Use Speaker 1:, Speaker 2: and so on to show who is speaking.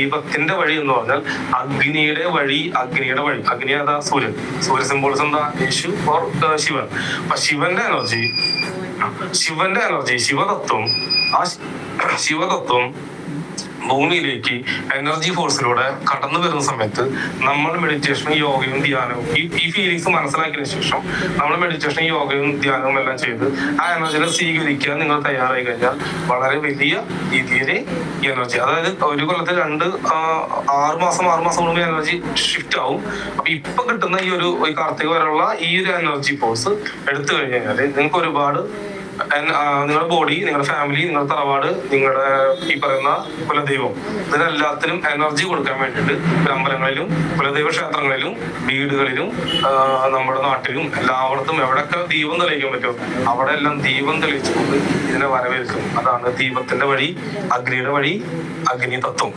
Speaker 1: ദീപത്തിന്റെ വഴി എന്ന് പറഞ്ഞാൽ അഗ്നിയുടെ വഴി അഗ്നി അതാ സൂര്യ സിംബോൾസ് എന്താ യേശു ഓർ ശിവൻ. അപ്പൊ ശിവതത്വം ആ ശിവതത്വം ഭൂമിയിലേക്ക് എനർജി ഫോഴ്സിലൂടെ കടന്നു വരുന്ന സമയത്ത് നമ്മൾ മെഡിറ്റേഷനും യോഗയും ധ്യാനവും ഈ ഫീലിങ്സ് മനസ്സിലാക്കിയതിനു ശേഷം നമ്മൾ മെഡിറ്റേഷനും യോഗയും ധ്യാനവും എല്ലാം ചെയ്ത് ആ എനർജിനെ സ്വീകരിക്കാൻ നിങ്ങൾ തയ്യാറായി കഴിഞ്ഞാൽ വളരെ വലിയ രീതിയിൽ ഈ എനർജി, അതായത് ഒരു കൊല്ലത്തിൽ 6 മാസം കൊണ്ട് എനർജി ഷിഫ്റ്റ് ആവും. അപ്പൊ ഇപ്പൊ കിട്ടുന്ന ഈ കാർത്തിക വരെയുള്ള ഈ ഒരു എനർജി ഫോഴ്സ് എടുത്തു കഴിഞ്ഞാൽ നിങ്ങൾക്ക് ഒരുപാട് നിങ്ങളുടെ ബോഡി, നിങ്ങളുടെ ഫാമിലി, നിങ്ങളുടെ തറവാട്, നിങ്ങളുടെ ഈ പറയുന്ന കുലദൈവം, ഇതിനെല്ലാത്തിനും എനർജി കൊടുക്കാൻ വേണ്ടിയിട്ട് അമ്പലങ്ങളിലും കുലദൈവ ക്ഷേത്രങ്ങളിലും വീടുകളിലും നമ്മുടെ നാട്ടിലും എല്ലായിടത്തും എവിടെയൊക്കെ ദീപം തെളിയിക്കാൻ പറ്റും അവിടെ എല്ലാം ദീപം തെളിയിച്ചുകൊണ്ട് ഇതിനെ വരവേൽക്കും. അതാണ് ദീപത്തിന്റെ വഴി, അഗ്നിയുടെ വഴി, അഗ്നി തത്വം.